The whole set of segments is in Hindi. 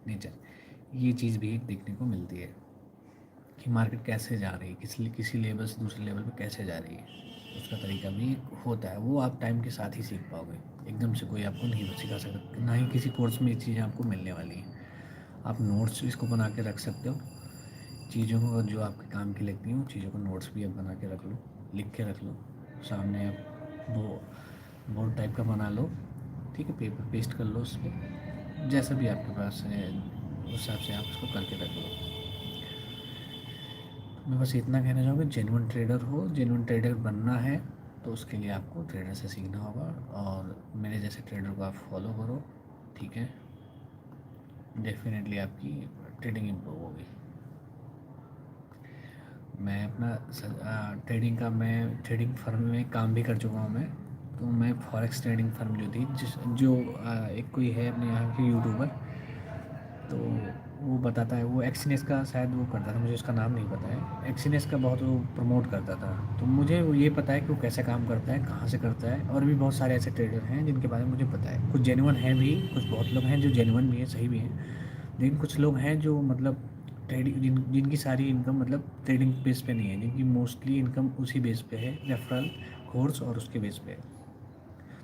नेचर, ये चीज़ भी एक देखने को मिलती है कि मार्केट कैसे जा रही है, किसी लेवल से दूसरे लेवल पे कैसे जा रही है, उसका तरीका भी एक होता है। वो आप टाइम के साथ ही सीख पाओगे, एकदम से कोई आपको नहीं सिखा सकता, ना ही किसी कोर्स में ये चीज़ें आपको मिलने वाली हैं। आप नोट्स इसको बना के रख सकते हो, चीज़ों को जो आपके काम की लगती हैं उन चीज़ों को नोट्स भी आप बना के रख लो, लिख के रख लो सामने। आप वो बोर्ड टाइप का बना लो, ठीक है, पेपर पेस्ट कर लो उस पर, जैसा भी आपके पास है उस हिसाब से आप उसको करके रख लो। मैं बस इतना कहना चाहूँगा, जेन्युइन ट्रेडर हो, जेन्युइन ट्रेडर बनना है तो उसके लिए आपको ट्रेडर से सीखना होगा, और मेरे जैसे ट्रेडर को आप फॉलो करो, ठीक है। डेफिनेटली आपकी ट्रेडिंग इम्प्रूव होगी। मैं अपना ट्रेडिंग का, मैं ट्रेडिंग फर्म में काम भी कर चुका हूँ मैं। तो मैं फॉरेक्स ट्रेडिंग फर्म जो थी, एक कोई है अपने यहाँ के यूट्यूबर, तो वो बताता है, वो एक्सीनेस का शायद वो करता था, मुझे उसका नाम नहीं पता है। एक्सीनेस का बहुत वो प्रमोट करता था, तो मुझे वो ये पता है कि वो कैसे काम करता है, कहाँ से करता है, और भी बहुत सारे ऐसे ट्रेडर हैं जिनके बारे में मुझे पता है। कुछ जेन्युइन हैं भी, कुछ बहुत लोग हैं जो जेन्युइन भी हैं, सही भी हैं, लेकिन कुछ लोग हैं जो मतलब जिनकी सारी इनकम मतलब ट्रेडिंग बेस पे नहीं है, जिनकी मोस्टली इनकम उसी बेस पे है, रेफरल, कोर्स और उसके बेस पे है।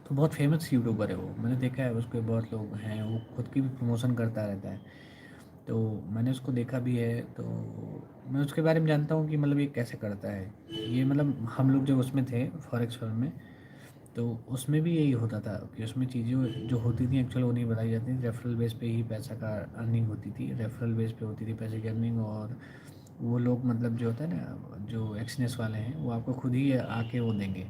तो बहुत फेमस यूट्यूबर है वो, मैंने देखा है उसके, बहुत लोग हैं, वो खुद की भी प्रमोशन करता रहता है, तो मैंने उसको देखा भी है। तो मैं उसके बारे में जानता हूँ कि मतलब ये कैसे करता है ये। मतलब हम लोग जब उसमें थे फॉरेक्स फर्म में, तो उसमें भी यही होता था कि उसमें चीज़ें जो होती थी एक्चुअल वो नहीं बताई जाती थी। रेफरल बेस पे ही पैसा का अर्निंग होती थी, रेफरल बेस पे होती थी पैसे की अर्निंग। और वो लोग मतलब जो होता है ना, जो एक्सनेस वाले हैं, वो आपको खुद ही आके वो देंगे,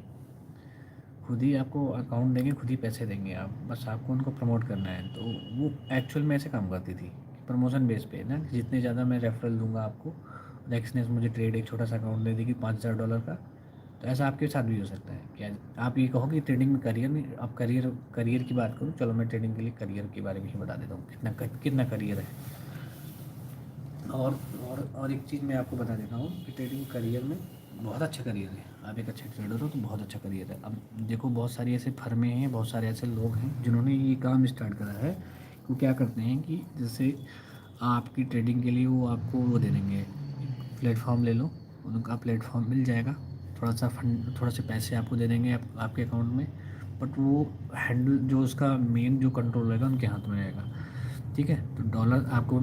खुद ही आपको अकाउंट देंगे, खुद ही पैसे देंगे, आप बस आपको उनको प्रमोट करना है। तो वो एक्चुअल में ऐसे काम करती थी, प्रमोशन बेस पे ना, जितने ज़्यादा मैं रेफरल दूंगा आपको, रेक्सनेस मुझे ट्रेड एक छोटा सा अकाउंट दे देगी $5,000 का। तो ऐसा आपके साथ भी हो सकता है। क्या आप ये कहो कि ट्रेडिंग में करियर नहीं, अब करियर की बात करूँ, चलो मैं ट्रेडिंग के लिए करियर के बारे में ही बता देता हूँ, कितना करियर है। और और एक चीज़ मैं आपको बता देता हूँ कि ट्रेडिंग करियर में बहुत अच्छा करियर है। आप एक अच्छे ट्रेडर हो तो बहुत अच्छा करियर है। अब देखो, बहुत सारी ऐसे फर्में हैं, बहुत सारे ऐसे लोग हैं जिन्होंने ये काम स्टार्ट करा है। वो क्या करते हैं कि जैसे आपकी ट्रेडिंग के लिए वो आपको वो दे देंगे, प्लेटफॉर्म ले लो, उनका प्लेटफॉर्म मिल जाएगा, थोड़ा सा फंड, थोड़ा से पैसे आपको दे देंगे आपके अकाउंट में, बट वो हैंडल जो उसका मेन जो कंट्रोल रहेगा उनके हाथ में रहेगा, ठीक है। तो डॉलर आपको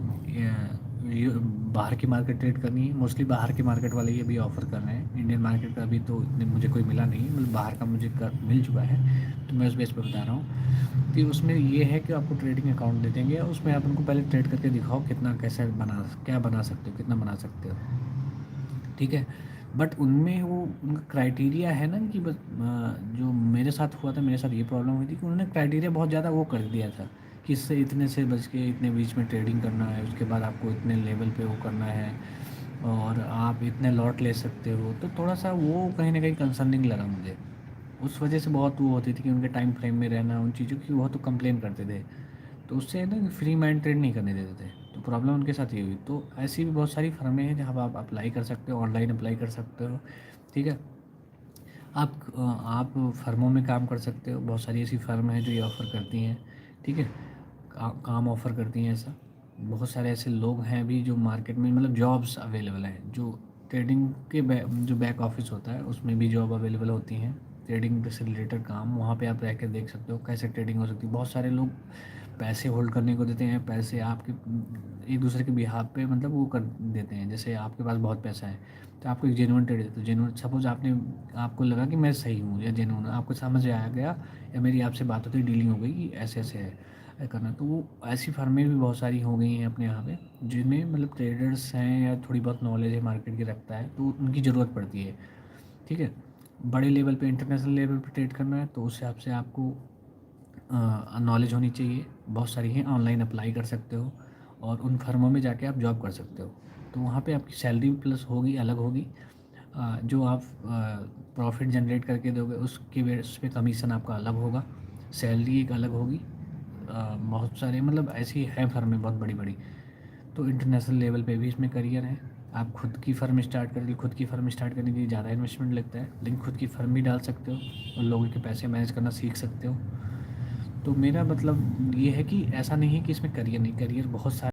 ये बाहर की मार्केट ट्रेड करनी है, मोस्टली बाहर की मार्केट वाले ये भी ऑफ़र कर रहे हैं। इंडियन मार्केट का अभी तो इतने मुझे कोई मिला नहीं, मतलब बाहर का मुझे मिल चुका है, तो मैं उस बेस पे बता रहा हूँ। तो उसमें ये है कि आपको ट्रेडिंग अकाउंट दे देंगे, उसमें आप उनको पहले ट्रेड करके दिखाओ कितना, कैसे क्या बना सकते हो, कितना बना सकते हो, ठीक है। बट उनमें वो उनका क्राइटेरिया है ना कि बस जो मेरे साथ हुआ था, मेरे साथ ये प्रॉब्लम हुई थी कि उन्होंने क्राइटेरिया बहुत ज़्यादा वो कर दिया था कि इससे इतने से बच के इतने बीच में ट्रेडिंग करना है, उसके बाद आपको इतने लेवल पे वो करना है, और आप इतने लॉट ले सकते हो। तो थोड़ा सा वो कहीं ना कहीं कंसर्निंग लगा मुझे, उस वजह से बहुत वो होती थी कि उनके टाइम फ्रेम में रहना, उन चीज़ों की बहुत तो कंप्लेन करते थे। तो उससे ना फ्री माइंड ट्रेड नहीं करने देते थे, तो प्रॉब्लम उनके साथ ये हुई। तो ऐसी भी बहुत सारी फर्में हैं जहाँ आप अप्लाई कर सकते हो, ऑनलाइन अप्लाई कर सकते हो, ठीक है। आप फर्मों में काम कर सकते हो, बहुत सारी ऐसी फर्म हैं जो ये ऑफ़र करती हैं, ठीक है, काम ऑफ़र करती हैं ऐसा। बहुत सारे ऐसे लोग हैं भी जो मार्केट में, मतलब जॉब्स अवेलेबल हैं, जो ट्रेडिंग के जो बैक ऑफिस होता है उसमें भी जॉब अवेलेबल होती हैं, ट्रेडिंग से रिलेटेड काम, वहाँ पे आप रह के देख सकते हो कैसे ट्रेडिंग हो सकती है। बहुत सारे लोग पैसे होल्ड करने को देते हैं, पैसे आपके एक दूसरे के बिहाफ पे मतलब वो कर देते हैं। जैसे आपके पास बहुत पैसा है तो आपको एक जेन्युइन ट्रेड देते हो, जेन्युइन, सपोज़ आपको लगा कि मैं सही हूँ या जेन्युइन, आपको समझ आ गया या मेरी आपसे बात होती डीलिंग हो गई कि ऐसे ऐसे है करना, तो वो ऐसी फर्में भी बहुत सारी हो गई हैं अपने यहाँ पे, जिनमें मतलब ट्रेडर्स हैं या थोड़ी बहुत नॉलेज है मार्केट की रखता है, तो उनकी ज़रूरत पड़ती है, ठीक है। बड़े लेवल पे, इंटरनेशनल लेवल पे ट्रेड करना है तो उस हिसाब से आपको नॉलेज होनी चाहिए। बहुत सारी हैं, ऑनलाइन अप्लाई कर सकते हो और उन फर्मों में जाके आप जॉब कर सकते हो। तो वहाँ पे आपकी सैलरी प्लस होगी, अलग होगी, जो आप प्रॉफिट जनरेट करके दोगे उसके बेस पे कमीशन आपका अलग होगा, सैलरी एक अलग होगी। बहुत सारे मतलब ऐसी है फर्में बहुत बड़ी बड़ी। तो इंटरनेशनल लेवल पे भी इसमें करियर है। आप खुद की फर्म स्टार्ट करिए, खुद की फर्म स्टार्ट करने के लिए ज़्यादा इन्वेस्टमेंट लगता है, लेकिन खुद की फर्म भी डाल सकते हो और लोगों के पैसे मैनेज करना सीख सकते हो। तो मेरा मतलब ये है कि ऐसा नहीं है कि इसमें करियर नहीं, करियर बहुत सारे